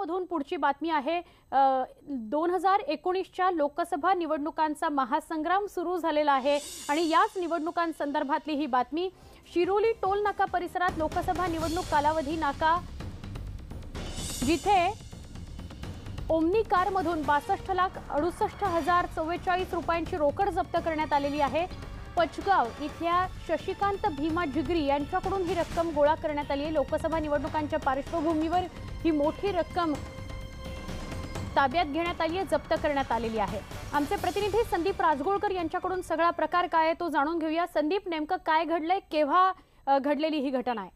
मधून पुढची बातमी आहे। 2019च्या लोकसभा निवडणुकांचा महासंग्राम सुरू झालेला आहे आणि याच निवडणुकांसंदर्भातली ही बातमी। शिरोली टोल नाका परिसरात लोकसभा निवडणूक कालावधी नाका जिथे ओमनी कार मधून 62,68,044 रुपयांची रोकड जप्त करण्यात आलेली आहे। पचगाव इथल्या शशिकांत भीमा जिगरी यांच्याकडून ही रक्कम गोळा करण्यात आली आहे। लोकसभा निवडणुकांच्या पार्श्वभूमीवर ही मोठी रक्कम ताब्यात घेण्यात आली आहे, जप्त करण्यात आलेली आहे। आमचे प्रतिनिधी संदीप राजगोळकर यांच्याकडून सगळा प्रकार काय आहे तो जाणून घेऊया। संदीप, नेमकं काय घडलंय, केव्हा घडलेली ही घटना आहे?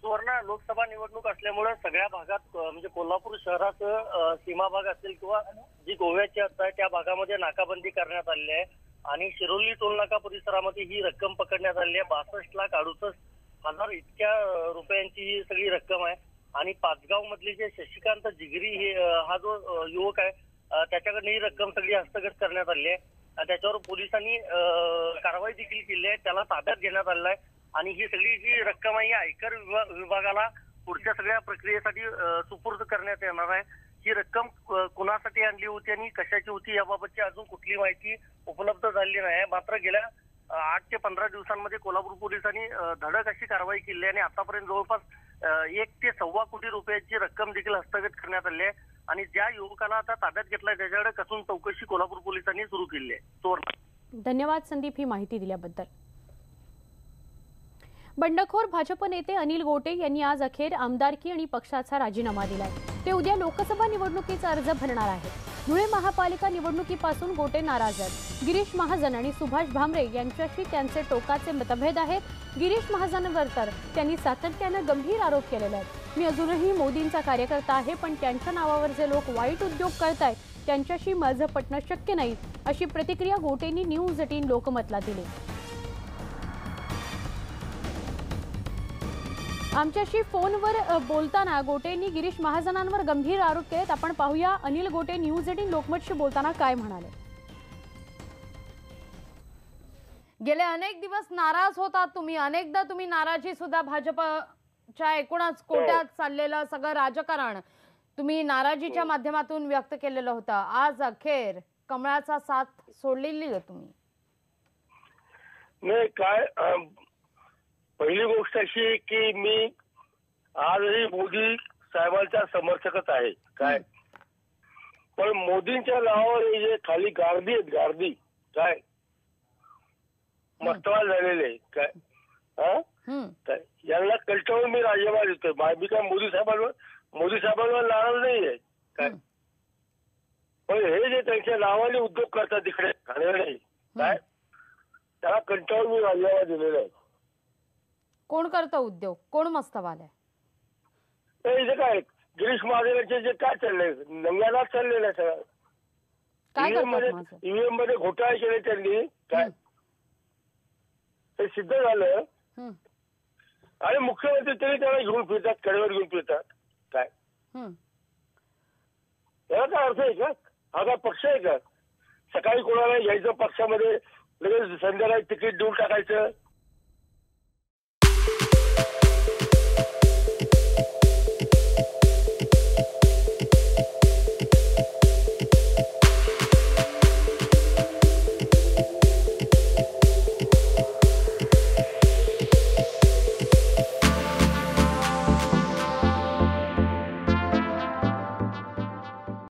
सुवर्ण लोकसभा निवडणूक असल्यामुळे सगळ्या भागात म्हणजे कोल्हापूर शहराचं सीमा भाग असेल किंवा जी गोव्याची हद्द आहे त्या भागामध्ये नाकाबंदी करण्यात आलेली आहे आणि शिरोली टोल नाका परिसरामध्ये ही रक्कम पकडण्यात आलेली आहे। 62,68,000 इतक्या रुपयांची ही सगळी रक्कम आहे आणि पाचगाव मधले जे शशिकांत जिगरी हे हा जो युवक आहे त्याच्याकडे ही रक्कम सगळी हस्तगत करण्यात आली आहे। त्याच्यावर पोलिसांनी कारवाई देखील केली आहे, त्याला ताब्यात घेण्यात आलेला आहे आणि ही सगळी जी रक्कम आहे आयकर विभागाला पुढच्या सगळ्या प्रक्रियेसाठी सुपूर्द करण्यात येणार आहे। ही रक्कम कुणासाठी आणली होती आणि कशाची होती याबाबतची अजून कुठली माहिती उपलब्ध झालेली नाही। मात्र गेल्या 8 ते 15 दिवसांमध्ये कोल्हापूर पोलिसांनी धडक अशी कारवाई केली आणि आतापर्यंत जवळपास 1 ते 1.25 कोटी रुपयाची रक्कम देखील हस्तगत करण्यात आली आहे आणि ज्या युवकाला आता ताब्यात घेतलाय त्याच्याकडे कसून चौकशी कोल्हापूर पोलिसांनी सुरू केली आहे। धन्यवाद संदीप ही माहिती दिल्याबद्दल। बंडखोर भाजप नेते अनिल गोटे यांनी आज अखेर आमदारकी आणि पक्षाचा राजीनामा दिलाय। ते उद्या लोकसभा निवडणुकीचा अर्ज भरणार आहेत। धुळे महापालिका निवडणुकीपासून गोटे नाराज आहेत। गिरीश महाजन आणि सुभाष भामरे यांच्याशी त्यांचे टोकाचे मतभेद आहेत। गिरीश महाजनवर तर त्यांनी सातत्याने गंभीर आरोप केलेले आहेत। मी अजूनही मोदींचा कार्यकर्ता आहे, पण त्यांच्या नावावर जे लोक वाईट उद्योग करतायत त्यांच्याशी माझं पटणं शक्य नाही, अशी प्रतिक्रिया गोटेंनी न्यूज 18 लोकमतला दिली। आमच्याशी फोनवर बोलताना गोटेंनी गिरीश महाजनांवर गंभीर आरोप केलेत। आपण पाहूया अनिल गोटे न्यूज 18 लोकमतशी बोलताना काय म्हणाले। गेले अनेक दिवस नाराज होतात तुम्ही, अनेकदा तुम्ही नाराजी सुद्धा भाजपच्या एकूणच कोट्यात चाललेलं सगळं राजकारण तुम्ही नाराजीच्या माध्यमातून व्यक्त केलेलं होतं। आज अखेर कमळाचा साथ सोडलेली आहे तुम्ही। नाही काय, पहिली गोष्ट अशी की मी आजही मोदी साहेबांचा समर्थकच आहे काय, पण मोदींच्या नावावर जे खाली गार्दी आहेत, गार्दी काय मस्तवाल झालेले काय यांना कष्टावून मी राजीनामा देतोय। मी काय मोदी साहेबांवर नाराज नाहीये काय, पण हे जे त्यांच्या नावाने उद्योग करतात तिकडे खाण्याकडे काय त्याला कंटाळून मी राजीनामा दिलेला आहे। कोण करतं उद्योग, कोण मस्तवाल आहे? इथे काय गिरीश महाजनांचे जे काय चाललंय नंग्याला चाललेलं आहे सगळं। ईव्हीएम मध्ये घोटाळे केले त्यांनी काय ते सिद्ध झालं आणि मुख्यमंत्री तरी त्याला घेऊन फिरतात, कडेवर घेऊन फिरतात काय, याला काय अर्थ आहे का? हा काय पक्ष आहे का? सकाळी कोणाला घ्यायचं पक्षामध्ये लगेच संध्याकाळी तिकीट देऊन टाकायचं